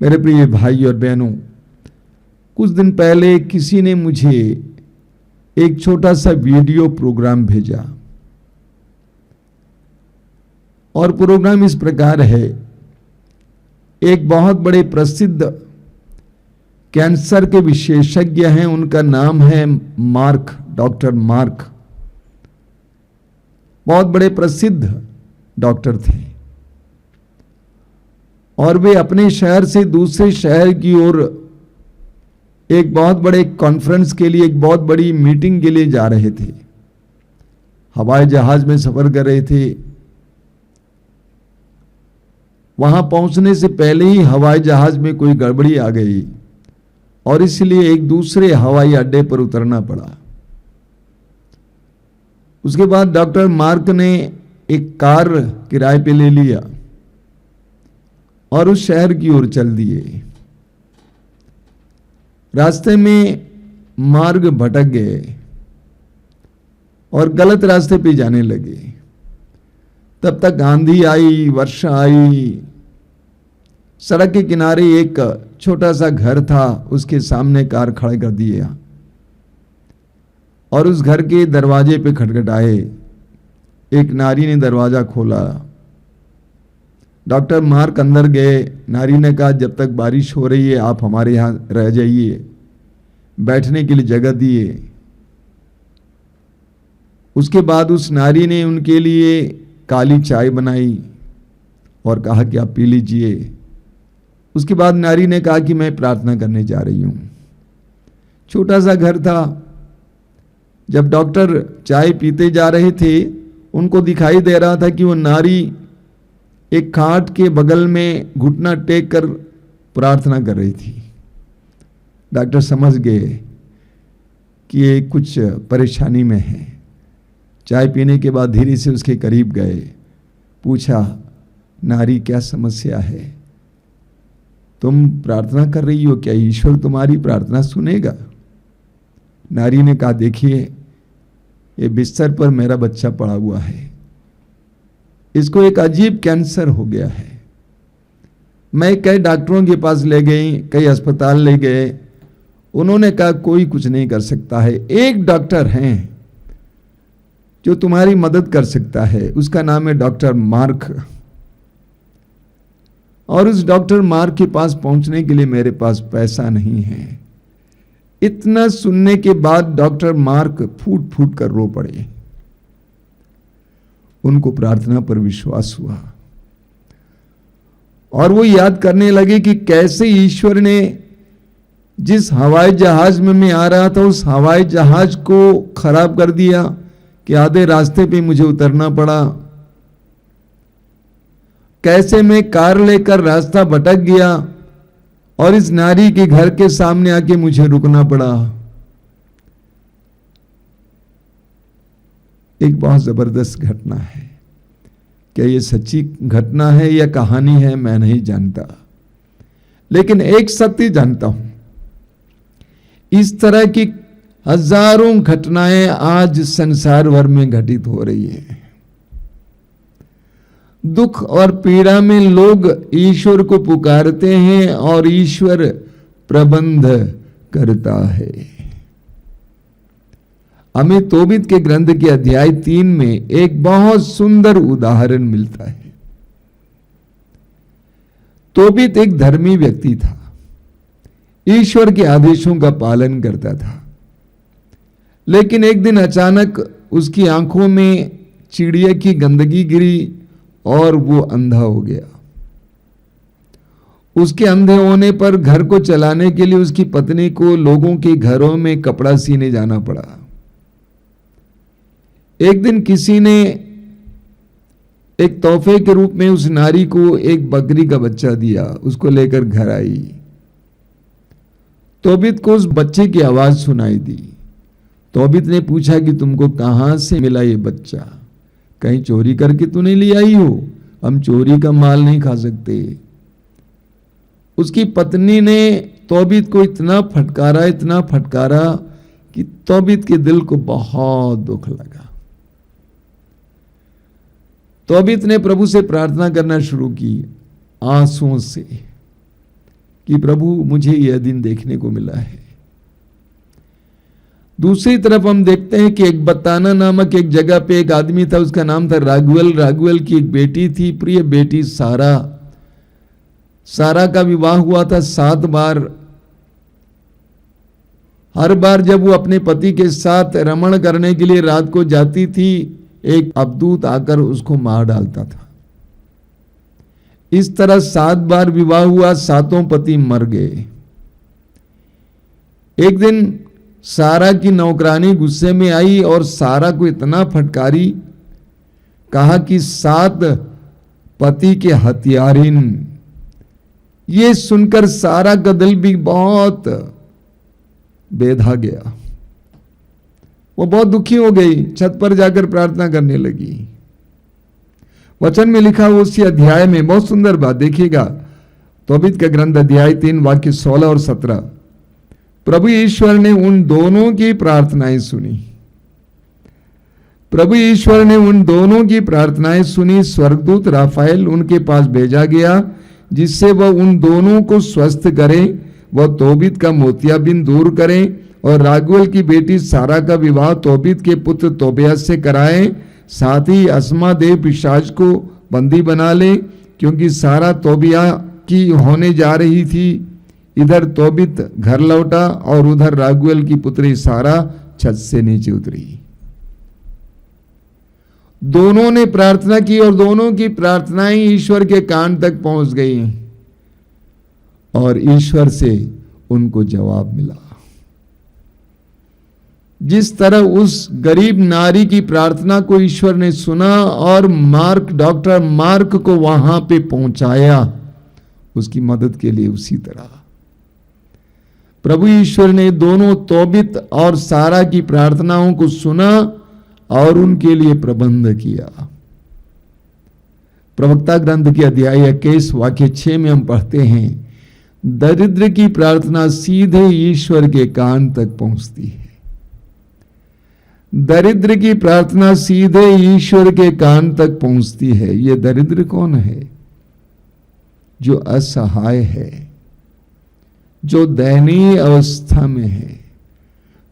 मेरे प्रिय भाई और बहनों, कुछ दिन पहले किसी ने मुझे एक छोटा सा वीडियो प्रोग्राम भेजा और प्रोग्राम इस प्रकार है। एक बहुत बड़े प्रसिद्ध कैंसर के विशेषज्ञ हैं, उनका नाम है मार्क, डॉक्टर मार्क। बहुत बड़े प्रसिद्ध डॉक्टर थे और वे अपने शहर से दूसरे शहर की ओर एक बहुत बड़े कॉन्फ्रेंस के लिए, एक बहुत बड़ी मीटिंग के लिए जा रहे थे। हवाई जहाज में सफर कर रहे थे। वहां पहुंचने से पहले ही हवाई जहाज में कोई गड़बड़ी आ गई और इसलिए एक दूसरे हवाई अड्डे पर उतरना पड़ा। उसके बाद डॉक्टर मार्क ने एक कार किराए पे ले लिया और उस शहर की ओर चल दिए। रास्ते में मार्ग भटक गए और गलत रास्ते पे जाने लगे। तब तक आंधी आई, वर्षा आई। सड़क के किनारे एक छोटा सा घर था, उसके सामने कार खड़ा कर दिया और उस घर के दरवाजे पे खटखटाए। एक नारी ने दरवाजा खोला। डॉक्टर मार्क अंदर गए। नारी ने कहा, जब तक बारिश हो रही है आप हमारे यहां रह जाइए। बैठने के लिए जगह दिए। उसके बाद उस नारी ने उनके लिए काली चाय बनाई और कहा कि आप पी लीजिए। उसके बाद नारी ने कहा कि मैं प्रार्थना करने जा रही हूं। छोटा सा घर था। जब डॉक्टर चाय पीते जा रहे थे, उनको दिखाई दे रहा था कि वो नारी एक खाट के बगल में घुटना टेक कर प्रार्थना कर रही थी। डॉक्टर समझ गए कि ये कुछ परेशानी में है। चाय पीने के बाद धीरे से उसके करीब गए। पूछा, नारी क्या समस्या है? तुम प्रार्थना कर रही हो, क्या ईश्वर तुम्हारी प्रार्थना सुनेगा? नारी ने कहा, देखिए ये बिस्तर पर मेरा बच्चा पड़ा हुआ है। इसको एक अजीब कैंसर हो गया है। मैं कई डॉक्टरों के पास ले गई, कई अस्पताल ले गए। उन्होंने कहा कोई कुछ नहीं कर सकता है। एक डॉक्टर हैं जो तुम्हारी मदद कर सकता है, उसका नाम है डॉक्टर मार्क। और उस डॉक्टर मार्क के पास पहुंचने के लिए मेरे पास पैसा नहीं है। इतना सुनने के बाद डॉक्टर मार्क फूट फूट कर रो पड़े। उनको प्रार्थना पर विश्वास हुआ और वो याद करने लगे कि कैसे ईश्वर ने जिस हवाई जहाज में मैं आ रहा था, उस हवाई जहाज को खराब कर दिया कि आधे रास्ते पे मुझे उतरना पड़ा। कैसे मैं कार लेकर रास्ता भटक गया और इस नारी के घर के सामने आके मुझे रुकना पड़ा। एक बहुत जबरदस्त घटना है। क्या ये सच्ची घटना है या कहानी है मैं नहीं जानता, लेकिन एक सत्य जानता हूं, इस तरह की हजारों घटनाएं आज संसार भर में घटित हो रही है। दुख और पीड़ा में लोग ईश्वर को पुकारते हैं और ईश्वर प्रबंध करता है। हमें तोबित के ग्रंथ के अध्याय 3 में एक बहुत सुंदर उदाहरण मिलता है। तोबित एक धर्मी व्यक्ति था, ईश्वर के आदेशों का पालन करता था। लेकिन एक दिन अचानक उसकी आंखों में चिड़िया की गंदगी गिरी और वो अंधा हो गया। उसके अंधे होने पर घर को चलाने के लिए उसकी पत्नी को लोगों के घरों में कपड़ा सीने जाना पड़ा। एक दिन किसी ने एक तोहफे के रूप में उस नारी को एक बकरी का बच्चा दिया। उसको लेकर घर आई। तोबित को उस बच्चे की आवाज सुनाई दी। तोबित ने पूछा कि तुमको कहां से मिला ये बच्चा? कहीं चोरी करके तो नहीं ले आई हो? हम चोरी का माल नहीं खा सकते। उसकी पत्नी ने तोबित को इतना फटकारा कि तोबित के दिल को बहुत दुख लगा। तोबित ने प्रभु से प्रार्थना करना शुरू की आंसुओं से कि प्रभु मुझे यह दिन देखने को मिला है। दूसरी तरफ हम देखते हैं कि एक बताना नामक एक जगह पे एक आदमी था, उसका नाम था राघुल। राघुल की एक बेटी थी, प्रिय बेटी सारा। सारा का विवाह हुआ था 7 बार। हर बार जब वो अपने पति के साथ रमण करने के लिए रात को जाती थी, एक अवधूत आकर उसको मार डालता था। इस तरह 7 बार विवाह हुआ, 7 पति मर गए। एक दिन सारा की नौकरानी गुस्से में आई और सारा को इतना फटकारी, कहा कि 7 पति के हत्यारिन। ये सुनकर सारा का दिल भी बहुत बेधा गया। वो बहुत दुखी हो गई, छत पर जाकर प्रार्थना करने लगी। वचन में लिखा हुआ उसी अध्याय में बहुत सुंदर बात देखिएगा, तोबीत का ग्रंथ अध्याय 3 वाक्य 16 और 17। प्रभु ईश्वर ने उन दोनों की प्रार्थनाएं सुनी। प्रभु ईश्वर ने उन दोनों की प्रार्थनाएं सुनी। स्वर्गदूत राफाएल उनके पास भेजा गया, जिससे वह उन दोनों को स्वस्थ करे, वह तोबीत का मोतियाबिंद दूर करे और रागुल की बेटी सारा का विवाह तोबीत के पुत्र तोबिया से कराए। साथ ही अस्मादेव पिशाच को बंदी बना ले, क्योंकि सारा तोबिया की होने जा रही थी। इधर तोबीत घर लौटा और उधर रागुल की पुत्री सारा छत से नीचे उतरी। दोनों ने प्रार्थना की और दोनों की प्रार्थनाएं ईश्वर के कान तक पहुंच गई और ईश्वर से उनको जवाब मिला। जिस तरह उस गरीब नारी की प्रार्थना को ईश्वर ने सुना और डॉक्टर मार्क को वहां पे पहुंचाया उसकी मदद के लिए, उसी तरह प्रभु ईश्वर ने दोनों तोबीत और सारा की प्रार्थनाओं को सुना और उनके लिए प्रबंध किया। प्रवक्ता ग्रंथ के अध्याय 21 वाक्य 6 में हम पढ़ते हैं, दरिद्र की प्रार्थना सीधे ईश्वर के कान तक पहुंचती है। दरिद्र की प्रार्थना सीधे ईश्वर के कान तक पहुंचती है। ये दरिद्र कौन है? जो असहाय है, जो दयनीय अवस्था में है,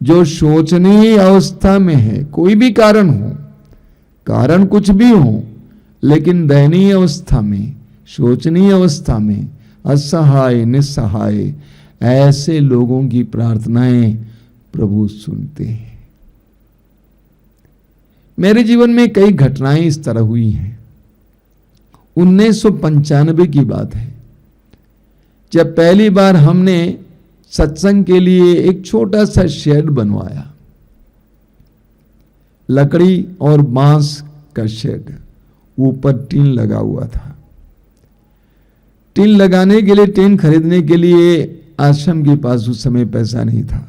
जो शोचनीय अवस्था में है। कोई भी कारण हो, कारण कुछ भी हो, लेकिन दयनीय अवस्था में, शोचनीय अवस्था में, असहाय निस्सहाय, ऐसे लोगों की प्रार्थनाएं प्रभु सुनते हैं। मेरे जीवन में कई घटनाएं इस तरह हुई हैं। 1995 की बात है, जब पहली बार हमने सत्संग के लिए एक छोटा सा शेड बनवाया, लकड़ी और बांस का शेड, ऊपर टीन लगा हुआ था। टीन लगाने के लिए, टीन खरीदने के लिए आश्रम के पास उस समय पैसा नहीं था।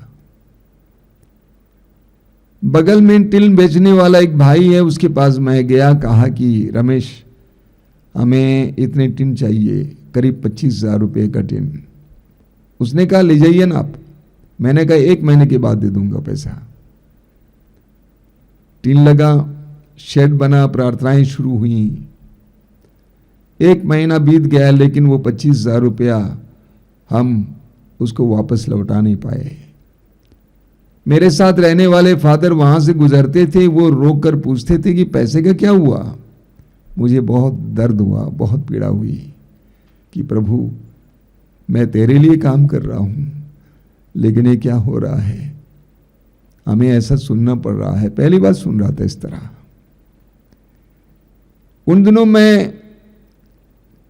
बगल में टीन बेचने वाला एक भाई है, उसके पास मैं गया, कहा कि रमेश हमें इतने टीन चाहिए, करीब 25,000 रुपये का टीन। उसने कहा ले जाइए ना आप। मैंने कहा 1 महीने के बाद दे दूंगा पैसा। टीन लगा, शेड बना, प्रार्थनाएं शुरू हुई। 1 महीना बीत गया, लेकिन वो 25,000 रुपया हम उसको वापस लौटा नहीं पाए। मेरे साथ रहने वाले फादर वहां से गुजरते थे, वो रोक कर पूछते थे कि पैसे का क्या हुआ। मुझे बहुत दर्द हुआ, बहुत पीड़ा हुई कि प्रभु मैं तेरे लिए काम कर रहा हूं, लेकिन ये क्या हो रहा है, हमें ऐसा सुनना पड़ रहा है। पहली बार सुन रहा था इस तरह। उन दिनों मैं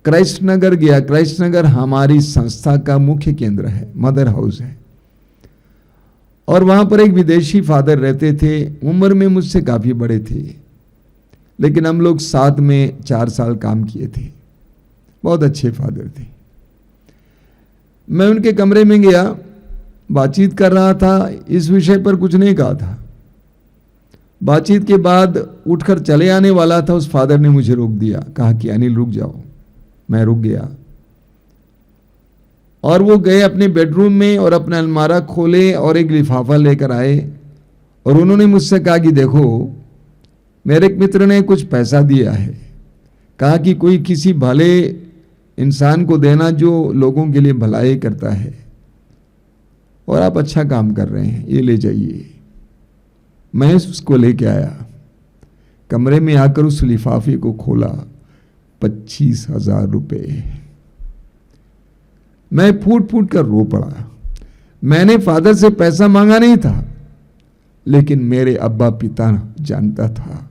क्राइस्ट नगर गया। क्राइस्ट नगर हमारी संस्था का मुख्य केंद्र है, मदर हाउस है, और वहां पर एक विदेशी फादर रहते थे। उम्र में मुझसे काफी बड़े थे, लेकिन हम लोग साथ में 4 साल काम किए थे। बहुत अच्छे फादर थे। मैं उनके कमरे में गया, बातचीत कर रहा था, इस विषय पर कुछ नहीं कहा था। बातचीत के बाद उठकर चले आने वाला था, उस फादर ने मुझे रोक दिया, कहा कि अनिल रुक जाओ। मैं रुक गया और वो गए अपने बेडरूम में और अपना अलमारा खोले और एक लिफाफा लेकर आए और उन्होंने मुझसे कहा कि देखो मेरे एक मित्र ने कुछ पैसा दिया है, कहा कि कोई किसी भले इंसान को देना जो लोगों के लिए भलाई करता है, और आप अच्छा काम कर रहे हैं, ये ले जाइए। मैं उसको लेके आया, कमरे में आकर उस लिफाफे को खोला, 25,000 रुपये। मैं फूट फूट कर रो पड़ा। मैंने फादर से पैसा मांगा नहीं था, लेकिन मेरे अब्बा पिता जानता था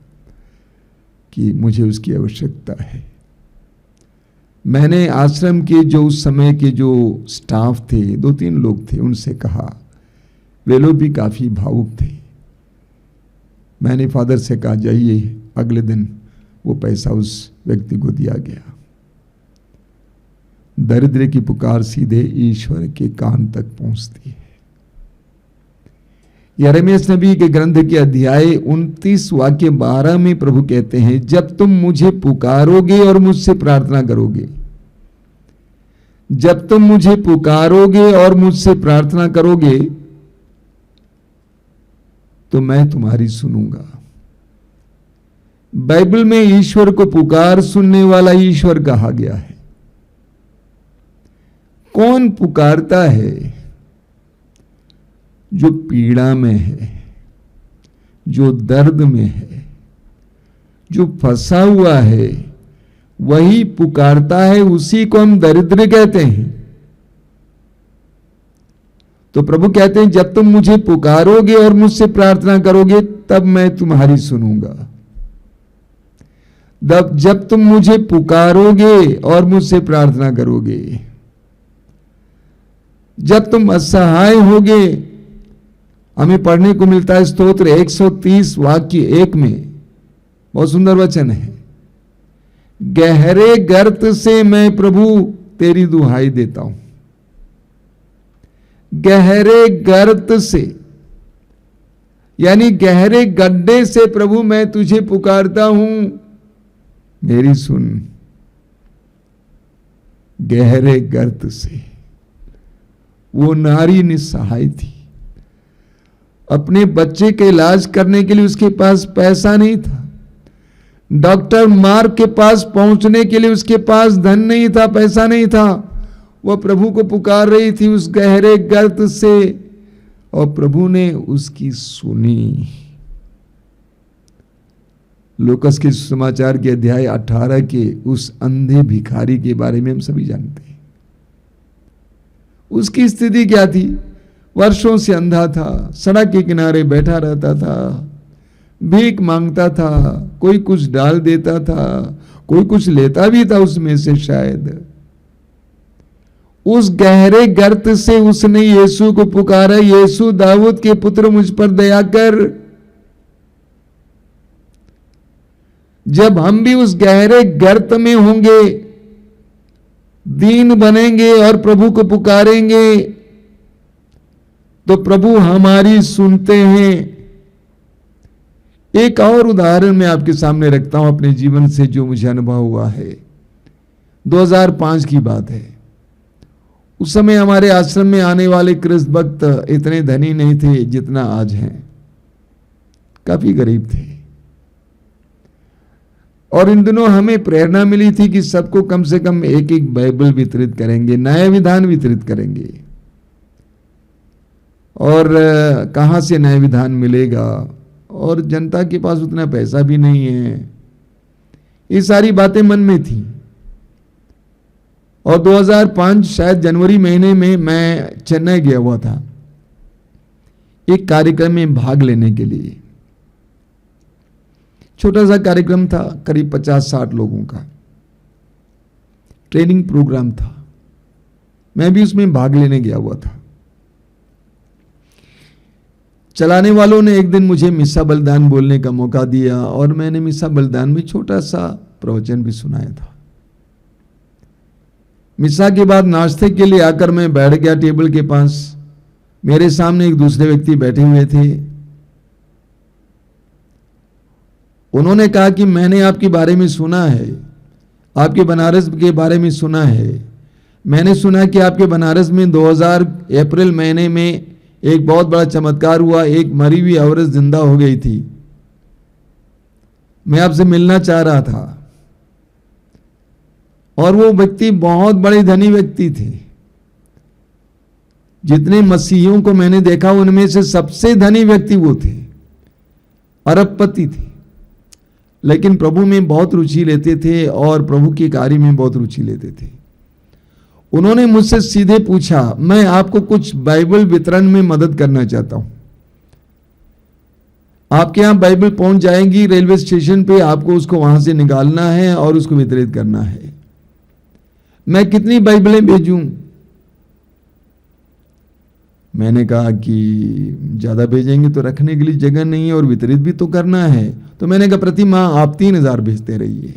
कि मुझे उसकी आवश्यकता है। मैंने आश्रम के जो उस समय के जो स्टाफ थे, 2-3 लोग थे, उनसे कहा, वे लोग भी काफ़ी भावुक थे। मैंने फादर से कहा जाइए, अगले दिन वो पैसा उस व्यक्ति को दिया गया। दरिद्र की पुकार सीधे ईश्वर के कान तक पहुंचती है। यिर्मयाह नबी के ग्रंथ के अध्याय 29 वाक्य 12 में प्रभु कहते हैं, जब तुम मुझे पुकारोगे और मुझसे प्रार्थना करोगे, जब तुम मुझे पुकारोगे और मुझसे प्रार्थना करोगे, तो मैं तुम्हारी सुनूंगा। बाइबल में ईश्वर को पुकार सुनने वाला ईश्वर कहा गया है। कौन पुकारता है? जो पीड़ा में है, जो दर्द में है, जो फंसा हुआ है, वही पुकारता है। उसी को हम दरिद्र कहते हैं। तो प्रभु कहते हैं, जब तुम मुझे पुकारोगे और मुझसे प्रार्थना करोगे, तब मैं तुम्हारी सुनूंगा। जब तुम मुझे पुकारोगे और मुझसे प्रार्थना करोगे, जब तुम असहाय होगे। हमें पढ़ने को मिलता है स्तोत्र 130 वाक्य 1 में, बहुत सुंदर वचन है, गहरे गर्त से मैं प्रभु तेरी दुहाई देता हूं। गहरे गर्त से, यानी गहरे गड्ढे से प्रभु मैं तुझे पुकारता हूं, मेरी सुन। गहरे गर्त से। वो नारी निस्सहाय थी। अपने बच्चे के इलाज करने के लिए उसके पास पैसा नहीं था। डॉक्टर मार्क के पास पहुंचने के लिए उसके पास धन नहीं था, पैसा नहीं था। वह प्रभु को पुकार रही थी उस गहरे गर्त से, और प्रभु ने उसकी सुनी। लूकास के समाचार के अध्याय 18 के उस अंधे भिखारी के बारे में हम सभी जानते हैं। उसकी स्थिति क्या थी? वर्षों से अंधा था, सड़क के किनारे बैठा रहता था, भीख मांगता था, कोई कुछ डाल देता था, कोई कुछ लेता भी था उसमें से शायद। उस गहरे गर्त से उसने यीशु को पुकारा, यीशु दाऊद के पुत्र मुझ पर दया कर। जब हम भी उस गहरे गर्त में होंगे, दीन बनेंगे और प्रभु को पुकारेंगे, तो प्रभु हमारी सुनते हैं। एक और उदाहरण मैं आपके सामने रखता हूं अपने जीवन से, जो मुझे अनुभव हुआ है। 2005 की बात है। उस समय हमारे आश्रम में आने वाले कृष्ण भक्त इतने धनी नहीं थे जितना आज हैं, काफी गरीब थे। और इन दिनों हमें प्रेरणा मिली थी कि सबको कम से कम एक एक बाइबल वितरित करेंगे, नया विधान वितरित करेंगे। और कहां से नया विधान मिलेगा, और जनता के पास उतना पैसा भी नहीं है। ये सारी बातें मन में थी। और 2005 शायद जनवरी महीने में मैं चेन्नई गया हुआ था एक कार्यक्रम में भाग लेने के लिए। छोटा सा कार्यक्रम था, करीब 50-60 लोगों का ट्रेनिंग प्रोग्राम था। मैं भी उसमें भाग लेने गया हुआ था। चलाने वालों ने एक दिन मुझे मिस्सा बलिदान बोलने का मौका दिया, और मैंने मिस्सा बलिदान में छोटा सा प्रवचन भी सुनाया था। मिस्सा के बाद नाश्ते के लिए आकर मैं बैठ गया टेबल के पास। मेरे सामने एक दूसरे व्यक्ति बैठे हुए थे। उन्होंने कहा कि मैंने आपके बारे में सुना है, आपके बनारस के बारे में सुना है। मैंने सुना कि आपके बनारस में 2000 अप्रैल महीने में एक बहुत बड़ा चमत्कार हुआ, एक मरी हुई औरत जिंदा हो गई थी। मैं आपसे मिलना चाह रहा था। और वो व्यक्ति बहुत बड़े धनी व्यक्ति थे। जितने मसीहियों को मैंने देखा उनमें से सबसे धनी व्यक्ति वो थे, अरबपति थे, लेकिन प्रभु में बहुत रुचि लेते थे और प्रभु के कार्य में बहुत रुचि लेते थे। उन्होंने मुझसे सीधे पूछा, मैं आपको कुछ बाइबल वितरण में मदद करना चाहता हूं। आपके यहां बाइबल पहुंच जाएंगी रेलवे स्टेशन पे, आपको उसको वहां से निकालना है और उसको वितरित करना है। मैं कितनी बाइबलें भेजूं? मैंने कहा कि ज्यादा भेजेंगे तो रखने के लिए जगह नहीं है और वितरित भी तो करना है। तो मैंने कहा प्रति माह आप 3000 भेजते रहिए।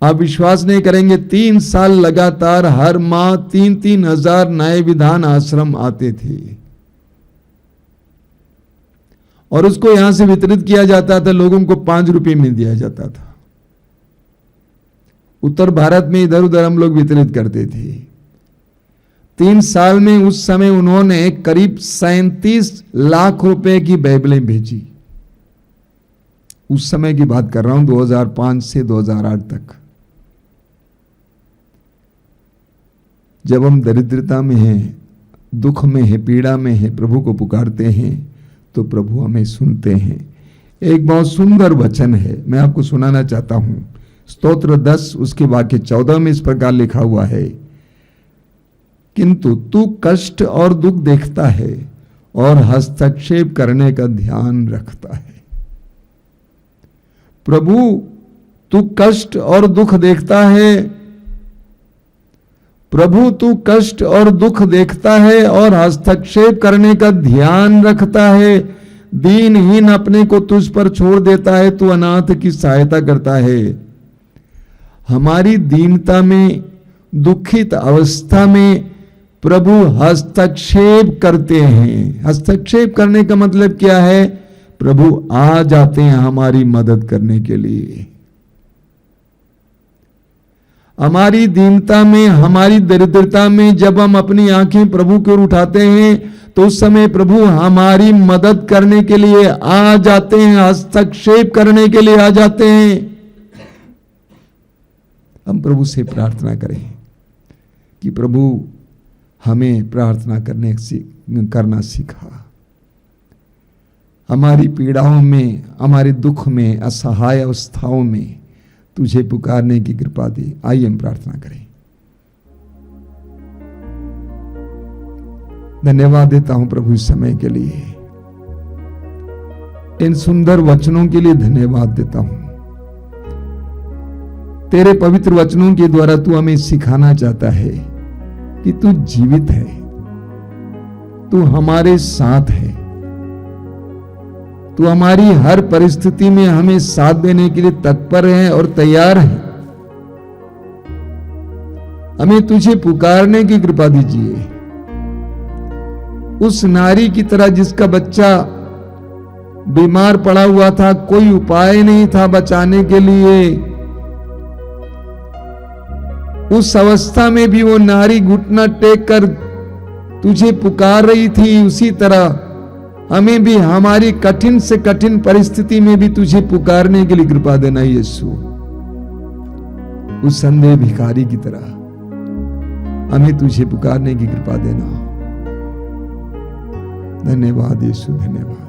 आप विश्वास नहीं करेंगे, 3 साल लगातार हर माह 3-3 हजार नए विधान आश्रम आते थे और उसको यहां से वितरित किया जाता था। लोगों को 5 रुपए में दिया जाता था। उत्तर भारत में इधर उधर हम लोग वितरित करते थे। 3 साल में उस समय उन्होंने करीब 37 लाख रुपए की बाइबलें भेजी। उस समय की बात कर रहा हूं, 2005 से 2008 तक। जब हम दरिद्रता में हैं, दुख में हैं, पीड़ा में हैं, प्रभु को पुकारते हैं तो प्रभु हमें सुनते हैं। एक बहुत सुंदर वचन है, मैं आपको सुनाना चाहता हूं। स्तोत्र 10 उसके वाक्य 14 में इस प्रकार लिखा हुआ है, किंतु तू कष्ट और दुख देखता है और हस्तक्षेप करने का ध्यान रखता है। प्रभु तू कष्ट और दुख देखता है, प्रभु तू कष्ट और दुख देखता है और हस्तक्षेप करने का ध्यान रखता है। दीनहीन अपने को तुझ पर छोड़ देता है, तू अनाथ की सहायता करता है। हमारी दीनता में, दुखित अवस्था में प्रभु हस्तक्षेप करते हैं। हस्तक्षेप करने का मतलब क्या है? प्रभु आ जाते हैं हमारी मदद करने के लिए। हमारी दीनता में, हमारी दरिद्रता में जब हम अपनी आंखें प्रभु की ओर उठाते हैं तो उस समय प्रभु हमारी मदद करने के लिए आ जाते हैं, हस्तक्षेप करने के लिए आ जाते हैं। हम प्रभु से प्रार्थना करें कि प्रभु हमें प्रार्थना करना सिखा। हमारी पीड़ाओं में, हमारे दुख में, असहाय अवस्थाओं में तुझे पुकारने की कृपा दे। आइए हम प्रार्थना करें। धन्यवाद देता हूं प्रभु इस समय के लिए, इन सुंदर वचनों के लिए धन्यवाद देता हूं। तेरे पवित्र वचनों के द्वारा तू हमें सिखाना चाहता है कि तू जीवित है, तू हमारे साथ है, तू हमारी हर परिस्थिति में हमें साथ देने के लिए तत्पर है और तैयार है। हमें तुझे पुकारने की कृपा दीजिए। उस नारी की तरह जिसका बच्चा बीमार पड़ा हुआ था, कोई उपाय नहीं था बचाने के लिए, उस अवस्था में भी वो नारी घुटना टेक कर तुझे पुकार रही थी, उसी तरह हमें भी हमारी कठिन से कठिन परिस्थिति में भी तुझे पुकारने के लिए कृपा देना यीशु। उस संदेह भिखारी की तरह हमें तुझे पुकारने की कृपा देना। धन्यवाद यीशु, धन्यवाद।